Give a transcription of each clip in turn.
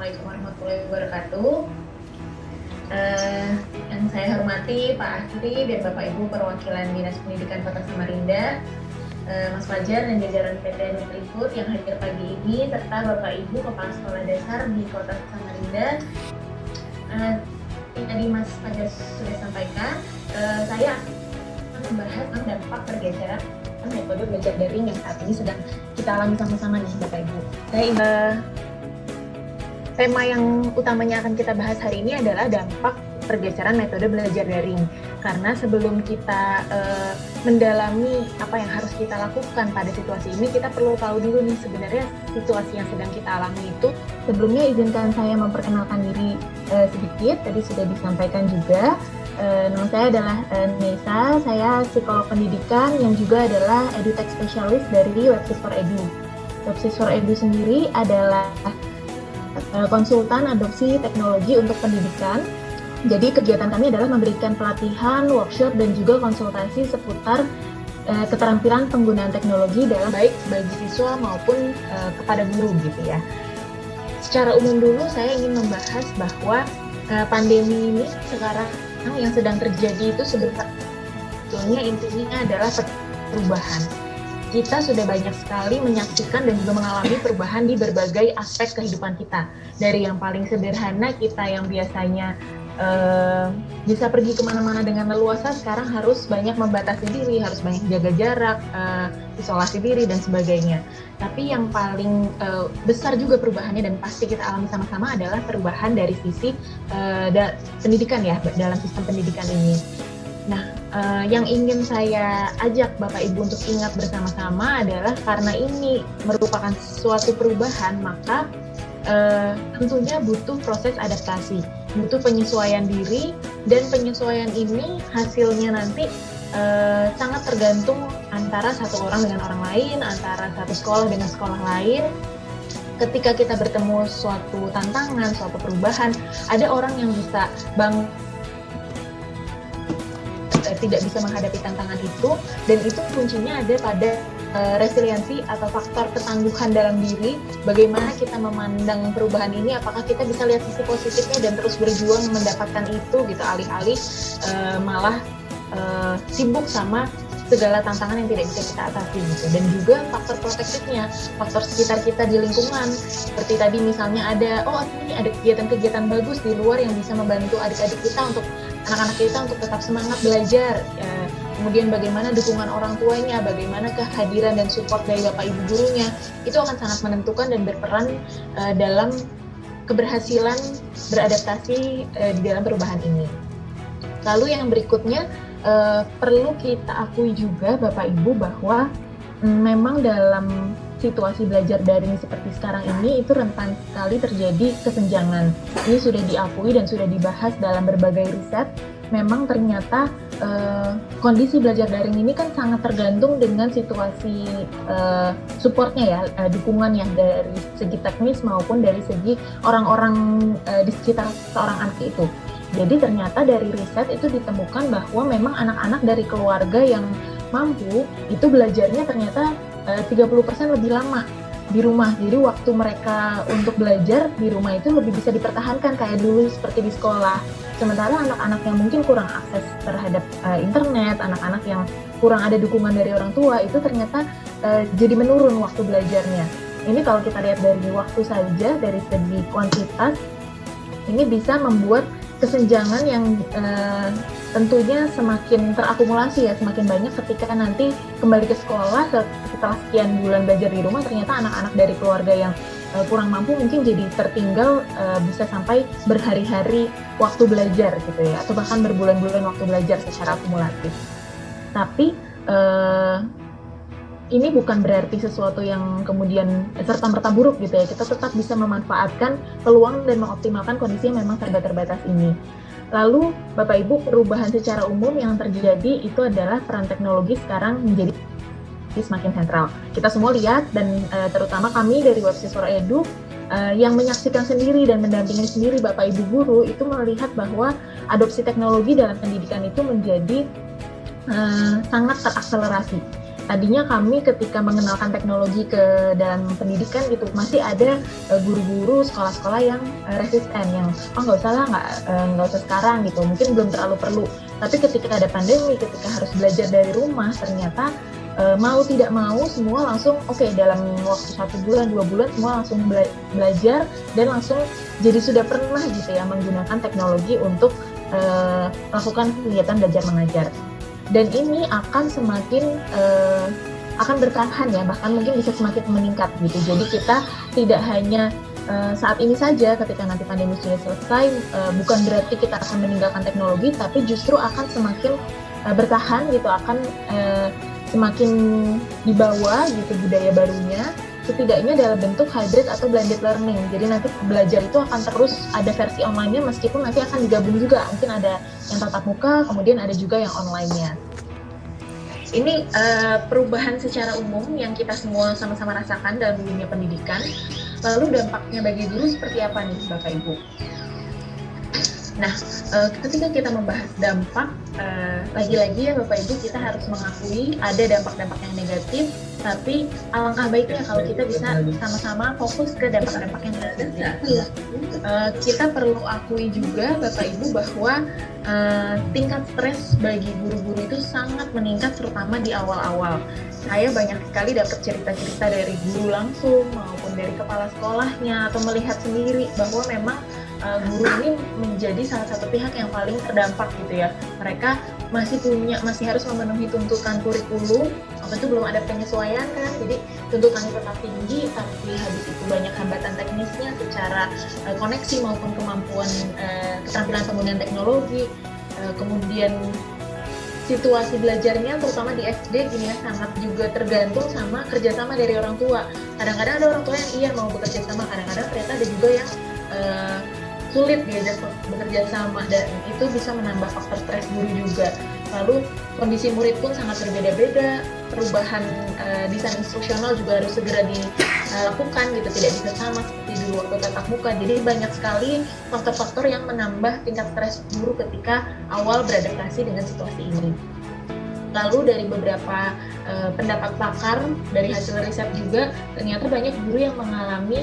Assalamualaikum warahmatullahi wabarakatuh. Yang saya hormati Pak Asri dan Bapak Ibu perwakilan Dinas Pendidikan Kota Samarinda, Mas Fajar dan jajaran PT Nutrifud yang hadir pagi ini, serta Bapak Ibu Kepala Sekolah Dasar di Kota Samarinda. Tadi Mas Fajar sudah sampaikan, saya akan membahas tentang dampak pergeseran metode belajar daring yang saat ini sedang kita alami sama-sama nih Bapak Ibu. Tema yang utamanya akan kita bahas hari ini adalah dampak pergeseran metode belajar daring. Karena sebelum kita mendalami apa yang harus kita lakukan pada situasi ini, kita perlu tahu dulu nih sebenarnya situasi yang sedang kita alami itu. Sebelumnya izinkan saya memperkenalkan diri sedikit, tadi sudah disampaikan juga. Nama saya adalah Nesa, saya psikolog pendidikan yang juga adalah edutech specialist dari Websis for Edu. Websis for Edu sendiri adalah konsultan adopsi teknologi untuk pendidikan. Jadi kegiatan kami adalah memberikan pelatihan, workshop, dan juga konsultasi seputar keterampilan penggunaan teknologi dalam baik bagi siswa maupun kepada guru gitu ya. Secara umum dulu saya ingin membahas bahwa pandemi ini sekarang yang sedang terjadi itu sebetulnya intinya adalah perubahan. Kita sudah banyak sekali menyaksikan dan juga mengalami perubahan di berbagai aspek kehidupan kita. Dari yang paling sederhana, kita yang biasanya bisa pergi kemana-mana dengan leluasa, sekarang harus banyak membatasi diri, harus banyak jaga jarak, isolasi diri, dan sebagainya. Tapi yang paling besar juga perubahannya dan pasti kita alami sama-sama adalah perubahan dari sisi pendidikan ya, dalam sistem pendidikan ini. Nah, yang ingin saya ajak Bapak Ibu untuk ingat bersama-sama adalah karena ini merupakan suatu perubahan, maka tentunya butuh proses adaptasi, butuh penyesuaian diri, dan penyesuaian ini hasilnya nanti sangat tergantung antara satu orang dengan orang lain, antara satu sekolah dengan sekolah lain. Ketika kita bertemu suatu tantangan, suatu perubahan, ada orang yang bisa tidak bisa menghadapi tantangan itu, dan itu kuncinya ada pada resiliensi atau faktor ketangguhan dalam diri. Bagaimana kita memandang perubahan ini, apakah kita bisa lihat sisi positifnya dan terus berjuang mendapatkan itu gitu, alih-alih malah sibuk sama segala tantangan yang tidak bisa kita atasi gitu. Dan juga faktor protektifnya, faktor sekitar kita di lingkungan, seperti tadi misalnya ada ini ada kegiatan-kegiatan bagus di luar yang bisa membantu adik-adik kita, untuk anak-anak kita untuk tetap semangat belajar. Kemudian bagaimana dukungan orang tuanya, bagaimana kehadiran dan support dari Bapak Ibu gurunya, itu akan sangat menentukan dan berperan dalam keberhasilan beradaptasi di dalam perubahan ini. Lalu yang berikutnya, perlu kita akui juga Bapak Ibu bahwa memang dalam situasi belajar daring seperti sekarang ini itu rentan sekali terjadi kesenjangan. Ini sudah diakui dan sudah dibahas dalam berbagai riset. Memang ternyata kondisi belajar daring ini kan sangat tergantung dengan situasi supportnya ya, dukungan yang dari segi teknis maupun dari segi orang-orang di sekitar seorang anak itu. Jadi ternyata dari riset itu ditemukan bahwa memang anak-anak dari keluarga yang mampu itu belajarnya ternyata 30% lebih lama di rumah. Jadi waktu mereka untuk belajar di rumah itu lebih bisa dipertahankan kayak dulu seperti di sekolah. Sementara anak-anak yang mungkin kurang akses terhadap internet, anak-anak yang kurang ada dukungan dari orang tua, itu ternyata jadi menurun waktu belajarnya. Ini kalau kita lihat dari waktu saja, dari segi kuantitas, ini bisa membuat kesenjangan yang tentunya semakin terakumulasi ya, semakin banyak ketika nanti kembali ke sekolah setelah sekian bulan belajar di rumah. Ternyata anak-anak dari keluarga yang kurang mampu mungkin jadi tertinggal, bisa sampai berhari-hari waktu belajar gitu ya, atau bahkan berbulan-bulan waktu belajar secara akumulatif. Tapi ini bukan berarti sesuatu yang kemudian serta-merta buruk gitu ya. Kita tetap bisa memanfaatkan peluang dan mengoptimalkan kondisi yang memang serba terbatas ini. Lalu Bapak Ibu, perubahan secara umum yang terjadi itu adalah peran teknologi sekarang menjadi semakin sentral. Kita semua lihat, dan terutama kami dari Websis for Edu yang menyaksikan sendiri dan mendampingi sendiri Bapak Ibu guru, itu melihat bahwa adopsi teknologi dalam pendidikan itu menjadi sangat terakselerasi. tadinya kami ketika mengenalkan teknologi ke dalam pendidikan gitu masih ada guru-guru sekolah-sekolah yang resisten, yang nggak usah lah, nggak usah sekarang gitu, mungkin belum terlalu perlu. Tapi ketika ada pandemi, ketika harus belajar dari rumah, ternyata mau tidak mau semua langsung dalam waktu 1 bulan 2 bulan semua langsung belajar dan langsung jadi sudah pernah gitu ya menggunakan teknologi untuk melakukan kegiatan belajar mengajar. Dan ini akan semakin akan bertahan ya, bahkan mungkin bisa semakin meningkat gitu. Jadi kita tidak hanya saat ini saja ketika nanti pandemi sudah selesai, bukan berarti kita akan meninggalkan teknologi, tapi justru akan semakin bertahan gitu, akan semakin dibawa gitu budaya barunya, setidaknya dalam bentuk hybrid atau blended learning. Jadi nanti belajar itu akan terus ada versi online-nya, meskipun nanti akan digabung juga, mungkin ada yang tatap muka, kemudian ada juga yang online-nya. Ini perubahan secara umum yang kita semua sama-sama rasakan dalam dunia pendidikan. Lalu dampaknya bagi guru seperti apa nih Bapak Ibu? Nah, ketika kita membahas dampak, lagi-lagi ya Bapak Ibu, kita harus mengakui ada dampak-dampak yang negatif, tapi alangkah baiknya kalau kita bisa sama-sama fokus ke dampak-dampak yang positif. Kita perlu akui juga Bapak Ibu bahwa tingkat stres bagi guru-guru itu sangat meningkat, terutama di awal-awal. Saya banyak sekali dapat cerita-cerita dari guru langsung maupun dari kepala sekolahnya, atau melihat sendiri bahwa memang guru ini menjadi salah satu pihak yang paling terdampak gitu ya. Mereka masih harus memenuhi tuntutan kurikulum, waktu itu belum ada penyesuaian kan, jadi tuntutannya tetap tinggi, tapi habis itu banyak hambatan teknisnya secara koneksi maupun kemampuan keterampilan penggunaan teknologi. Kemudian situasi belajarnya terutama di SD gini ya, sangat juga tergantung sama kerjasama dari orang tua. Kadang-kadang ada orang tua yang mau bekerja sama, kadang-kadang ternyata ada juga yang sulit diajak bekerja sama, dan itu bisa menambah faktor stres guru juga. Lalu kondisi murid pun sangat berbeda-beda, perubahan desain instruksional juga harus segera dilakukan gitu, tidak bisa sama seperti dulu waktu tatap muka. Jadi banyak sekali faktor-faktor yang menambah tingkat stres guru ketika awal beradaptasi dengan situasi ini. Lalu dari beberapa pendapat pakar, dari hasil riset juga, ternyata banyak guru yang mengalami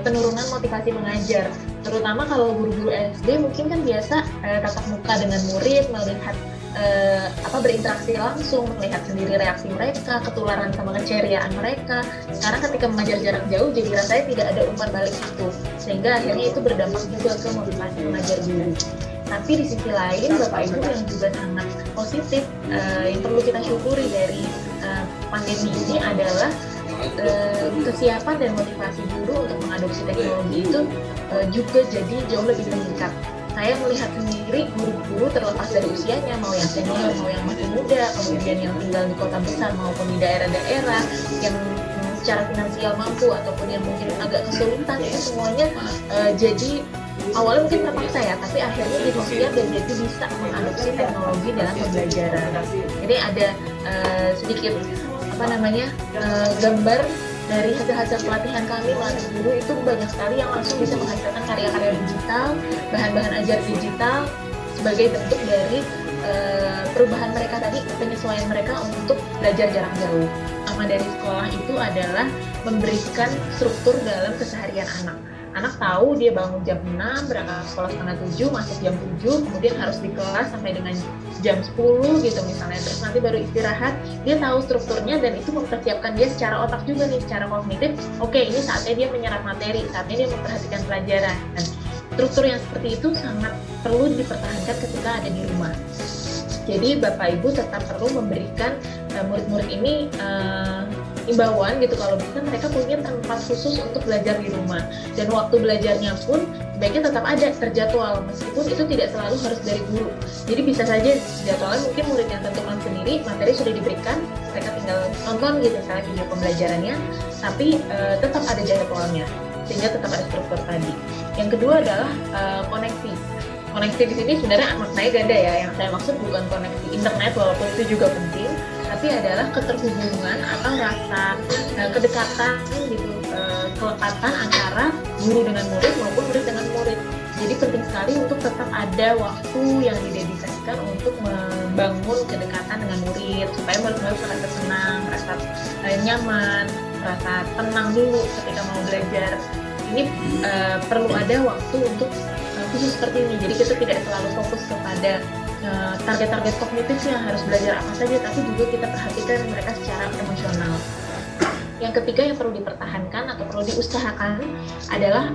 penurunan motivasi mengajar, terutama kalau guru-guru SD mungkin kan biasa tatap muka dengan murid, melihat berinteraksi langsung, melihat sendiri reaksi mereka, ketularan sama keceriaan mereka. Sekarang ketika mengajar jarak jauh, jadi rasanya tidak ada umpan balik itu, sehingga akhirnya itu berdampak juga ke motivasi mengajar guru. Tapi di sisi lain, Bapak Ibu, yang juga sangat positif yang perlu kita syukuri dari pandemi ini adalah kesiapan dan motivasi guru untuk mengadopsi teknologi itu juga jadi jauh lebih meningkat. Saya melihat sendiri guru-guru terlepas dari usianya, mau yang senior, mau yang masih muda, kemudian yang tinggal di kota besar maupun di daerah-daerah, yang secara finansial mampu ataupun yang mungkin agak kesulitan, itu semuanya jadi awalnya mungkin terpaksa ya, tapi akhirnya jadi siap dan jadi bisa mengadopsi teknologi dalam pembelajaran. Jadi ada sedikit gambar dari hasil-hasil pelatihan kami melatih guru, itu banyak sekali yang langsung bisa menghasilkan karya-karya digital, bahan-bahan ajar digital sebagai bentuk dari perubahan mereka tadi, penyesuaian mereka untuk belajar jarak jauh. Sama dari sekolah itu adalah memberikan struktur dalam keseharian anak. Anak tahu dia bangun jam 6, berangkat sekolah setengah 7, masuk jam 7, kemudian harus di kelas sampai dengan jam 10 gitu misalnya, terus nanti baru istirahat. Dia tahu strukturnya dan itu mempersiapkan dia secara otak juga nih, secara kognitif. Oke, ini saatnya dia menyerap materi, saatnya dia memperhatikan pelajaran. Dan struktur yang seperti itu sangat perlu dipertahankan ketika ada di rumah. Jadi Bapak Ibu tetap perlu memberikan murid-murid ini imbauan gitu, kalau bisa mereka punya tempat khusus untuk belajar di rumah, dan waktu belajarnya pun sebaiknya tetap ada terjadwal, meskipun itu tidak selalu harus dari guru. Jadi bisa saja jadwalnya mungkin murid yang tentukan sendiri, materi sudah diberikan, mereka tinggal nonton gitu misalnya video pembelajarannya, tapi tetap ada jadwalnya sehingga tetap ada struktur tadi. Yang kedua adalah koneksi. Koneksi di sini sebenarnya maknanya ganda ya. Yang saya maksud bukan koneksi internet, walaupun itu juga penting, tapi adalah keterhubungan atau rasa kedekatan gitu, kelekatan antara guru dengan murid maupun murid dengan murid. Jadi penting sekali untuk tetap ada waktu yang didedikasikan untuk membangun kedekatan dengan murid supaya murid-murid merasa senang, merasa nyaman, merasa tenang dulu ketika mau belajar. Ini perlu ada waktu untuk khusus seperti ini. Jadi kita tidak selalu fokus kepada target-target kognitif yang harus belajar apa saja, tapi juga kita perhatikan mereka secara emosional. Yang ketiga yang perlu dipertahankan atau perlu diusahakan adalah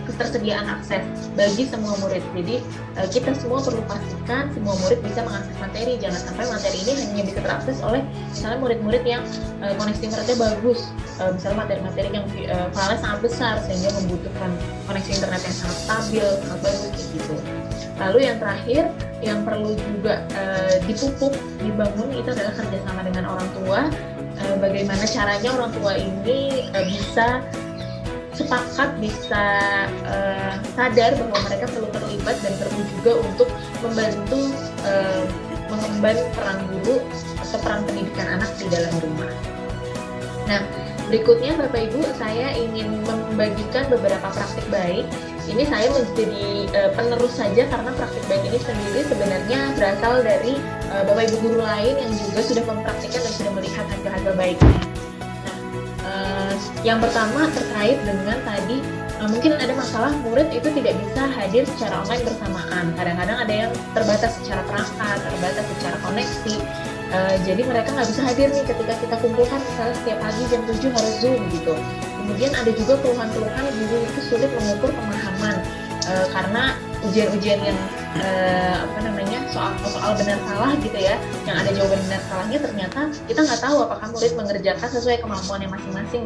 ketersediaan akses bagi semua murid. Jadi kita semua perlu pastikan semua murid bisa mengakses materi. Jangan sampai materi ini hanya bisa terakses oleh misalnya murid-murid yang koneksi internetnya bagus, misalnya materi-materi yang filenya sangat besar sehingga membutuhkan koneksi internet yang sangat stabil, sangat bagus gitu. Lalu yang terakhir yang perlu juga dipupuk, dibangun itu adalah kerjasama dengan orang tua. Bagaimana caranya orang tua ini bisa sepakat, bisa sadar bahwa mereka perlu terlibat dan perlu juga untuk membantu mengemban peran guru atau peran pendidikan anak di dalam rumah. Nah, berikutnya Bapak Ibu, saya ingin membagikan beberapa praktik baik. Ini saya menjadi penerus saja karena praktik baik ini sendiri sebenarnya berasal dari Bapak Ibu guru lain yang juga sudah mempraktikkan dan sudah melihat hasil-hasil baiknya. Nah, yang pertama terkait dengan tadi mungkin ada masalah murid itu tidak bisa hadir secara online bersamaan. Kadang-kadang ada yang terbatas secara perangkat, terbatas secara koneksi. Jadi mereka nggak bisa hadir nih ketika kita kumpulkan misalnya setiap pagi jam 7 harus Zoom gitu. Kemudian ada juga keluhan-keluhan guru itu sulit mengukur pemahaman karena ujian-ujian yang soal benar salah gitu ya, yang ada jawaban benar salahnya ternyata kita nggak tahu apakah murid mengerjakan sesuai kemampuannya masing-masing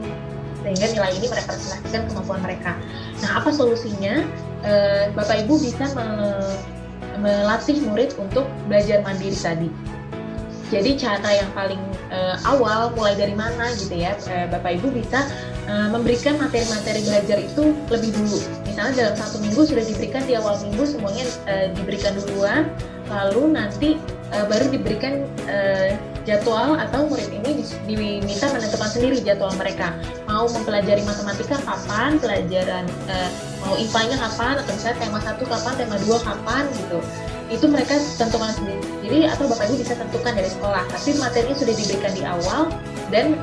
sehingga nilai ini merepresentasikan kemampuan mereka. Nah, apa solusinya? Bapak Ibu bisa melatih murid untuk belajar mandiri tadi. Jadi cara yang paling awal mulai dari mana gitu ya, Bapak Ibu bisa memberikan materi-materi belajar itu lebih dulu. Misalnya dalam 1 minggu sudah diberikan di awal minggu semuanya diberikan duluan, lalu nanti baru diberikan jadwal atau murid ini diminta menentukan sendiri jadwal mereka. Mau mempelajari matematika kapan, pelajaran mau IPA-nya kapan, atau misalnya tema 1 kapan, tema 2 kapan gitu. Itu mereka tentukan sendiri atau Bapak Ibu bisa tentukan dari sekolah, tapi materinya sudah diberikan di awal dan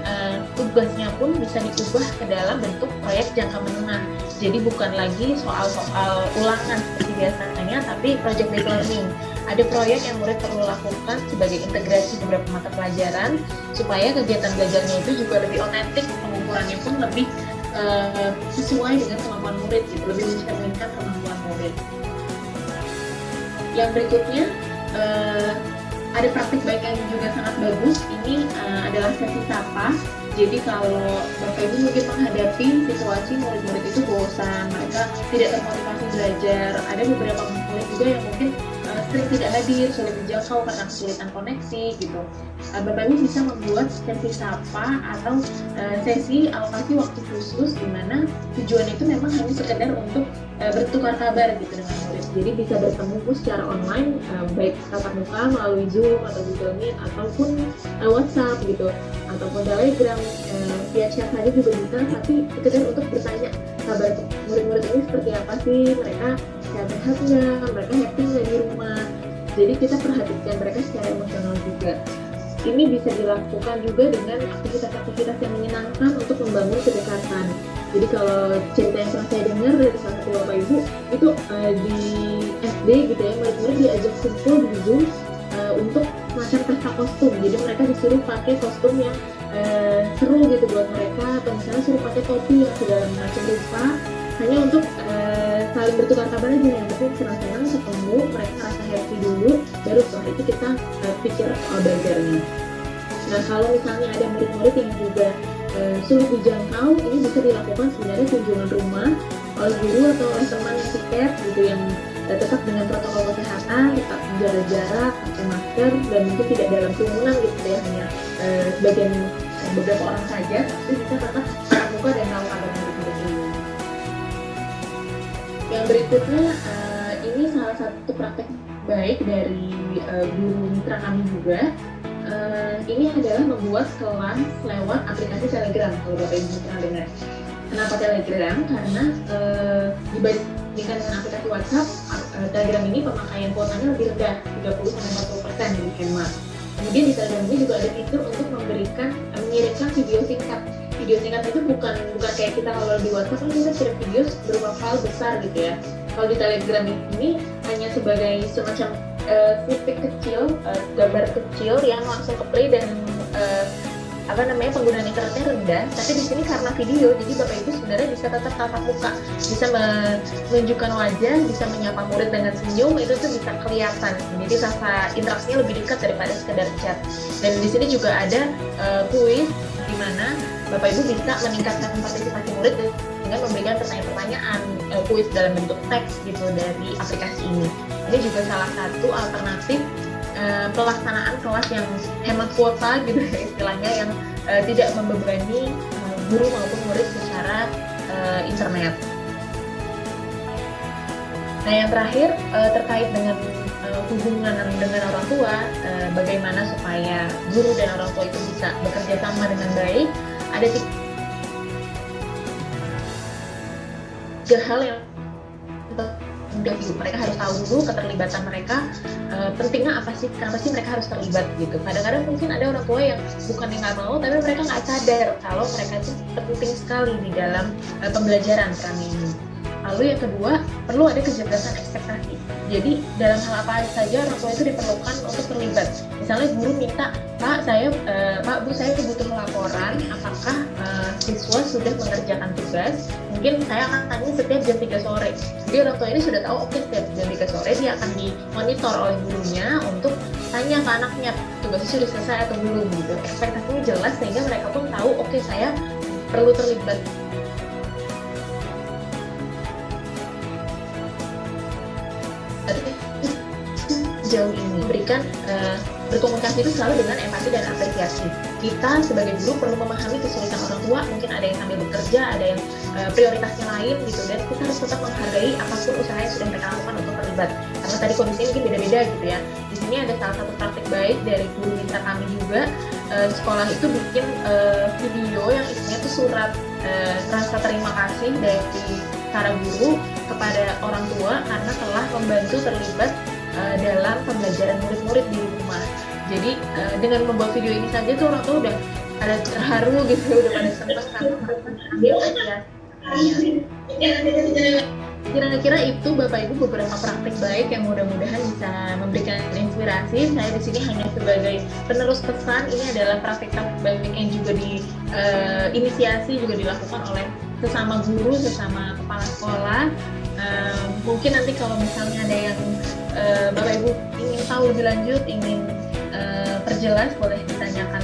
tugasnya pun bisa diubah ke dalam bentuk proyek jangka menengah. Jadi bukan lagi soal-soal ulangan seperti biasanya, tapi project based learning. Ada proyek yang murid perlu lakukan sebagai integrasi beberapa mata pelajaran supaya kegiatan belajarnya itu juga lebih otentik, pengukurannya pun lebih sesuai dengan kemampuan murid, gitu, lebih mencerminkan kemampuan murid. Yang berikutnya ada praktik baik yang juga sangat bagus. Ini adalah sesi sapa. Jadi kalau Bapak Ibu mungkin menghadapi situasi murid-murid itu bosan, mereka tidak termotivasi belajar, ada beberapa murid juga yang mungkin sering tidak hadir, sulit dijangkau karena kesulitan koneksi gitu. Bapak Ibu bisa membuat sesi sapa atau sesi alokasi waktu khusus di mana tujuan itu memang hanya sekedar untuk bertukar kabar gitu dengan murid. Jadi bisa bertemu secara online, baik tatap muka melalui Zoom atau Google Meet ataupun WhatsApp gitu, ataupun Telegram, via chat saja juga bisa. Tapi sekedar untuk bertanya kabar murid-murid ini seperti apa sih, mereka sehat nggak, mereka happy nggak di rumah. Jadi kita perhatikan mereka secara emosional juga. Ini bisa dilakukan juga dengan aktivitas-aktivitas yang menyenangkan untuk membangun kedekatan. Jadi kalau cerita yang pernah saya dengar dari salah satu Bapak Ibu itu di SD gitu ya, murid-murid diajak kumpul di Zoom untuk semacam pesta kostum. Jadi mereka disuruh pakai kostum yang seru gitu buat mereka, atau misalnya suruh pakai topi yang segala macam rupa, hanya untuk saling bertukar kabar aja. Yang penting senang-senang ketemu, mereka rasa happy dulu, baru setelah itu kita pikir soal belajarnya. Nah, kalau misalnya ada murid-murid yang juga sulit dijangkau, ini bisa dilakukan sebenarnya kunjungan rumah oleh guru atau oleh teman yang tiket gitu, yang tetap dengan protokol kesehatan, tetap menjaga jarak, pakai masker, dan mungkin tidak dalam kerumunan gitu ya, hanya sebagian beberapa orang saja, tapi bisa tetap tatap muka dan tahu kabar murid-murid ini. Yang berikutnya, ini salah satu praktek baik dari guru mitra kami juga. Ini adalah membuat kelas lewat aplikasi Telegram. Kalau Bapak Ibu pernah dengar, kenapa Telegram? Karena dibandingkan dengan aplikasi WhatsApp, Telegram ini pemakaian kuotanya lebih rendah, 30-40% lebih hemat. Kemudian di Telegram ini juga ada fitur untuk mengirimkan video singkat. Video singkat itu bukan kayak kita kalau di WhatsApp kan kita kirim video berupa file besar gitu ya. Kalau di Telegram ini hanya sebagai semacam snippet kecil, gambar kecil yang langsung ke play dan penggunaan internetnya rendah. Tapi di sini karena video, jadi Bapak Ibu sebenarnya bisa tetap tatap muka, bisa menunjukkan wajah, bisa menyapa murid dengan senyum, itu tuh bisa kelihatan. Jadi rasa interaksinya lebih dekat daripada sekedar chat. Dan di sini juga ada kuis di mana Bapak Ibu bisa meningkatkan partisipasi murid dengan memberikan pertanyaan-pertanyaan kuis dalam bentuk teks gitu dari aplikasi ini. Ini juga salah satu alternatif pelaksanaan kelas yang hemat kuota gitu ya istilahnya, yang tidak membebani guru maupun murid secara internet. Nah, yang terakhir terkait dengan hubungan dengan orang tua, bagaimana supaya guru dan orang tua itu bisa bekerja sama dengan baik. Ada 3 hal yang mereka harus tahu dulu keterlibatan mereka, pentingnya apa sih, kenapa sih mereka harus terlibat gitu. Kadang-kadang mungkin ada orang tua yang bukan yang nggak mau, tapi mereka nggak sadar kalau mereka itu penting sekali di dalam pembelajaran peran ini. Lalu yang kedua, perlu ada kecerdasan ekspektasi. Jadi dalam hal apa saja orang tua itu diperlukan untuk terlibat. Misalnya guru minta, Pak Bu saya butuh laporan, apakah siswa sudah mengerjakan tugas? Mungkin saya akan tanya setiap jam 3 sore. Jadi orang tua ini sudah tahu, oke, setiap jam 3 sore dia akan dimonitor oleh gurunya untuk tanya ke anaknya tugasnya sudah selesai atau belum gitu. Ekspektasinya jelas sehingga mereka pun tahu, oke, saya perlu terlibat. Jauh ini berkomunikasi itu selalu dengan empati dan apresiasi. Kita sebagai guru perlu memahami kesulitan orang tua, mungkin ada yang sambil bekerja, ada yang prioritasnya lain gitu, dan kita harus tetap menghargai apapun usaha yang sudah mereka lakukan untuk terlibat. Karena tadi kondisinya mungkin beda-beda gitu ya. Di sini ada salah satu praktik baik dari guru mitra kami juga, sekolah itu bikin video yang isinya tuh surat rasa terima kasih dari para guru kepada orang tua karena telah membantu terlibat dalam pembelajaran murid-murid di rumah. Jadi dengan membuat video ini saja tuh orang tua udah ada terharu gitu, udah pada senang karena ambil apresiasi. Kira-kira itu Bapak Ibu beberapa praktik baik yang mudah-mudahan bisa memberikan inspirasi. Saya di sini hanya sebagai penerus pesan. Ini adalah praktik-praktik baik yang juga diinisiasi juga dilakukan oleh sesama guru, sesama kepala sekolah. Mungkin nanti kalau misalnya ada yang Bapak Ibu ingin tahu lebih lanjut, ingin perjelas, boleh ditanyakan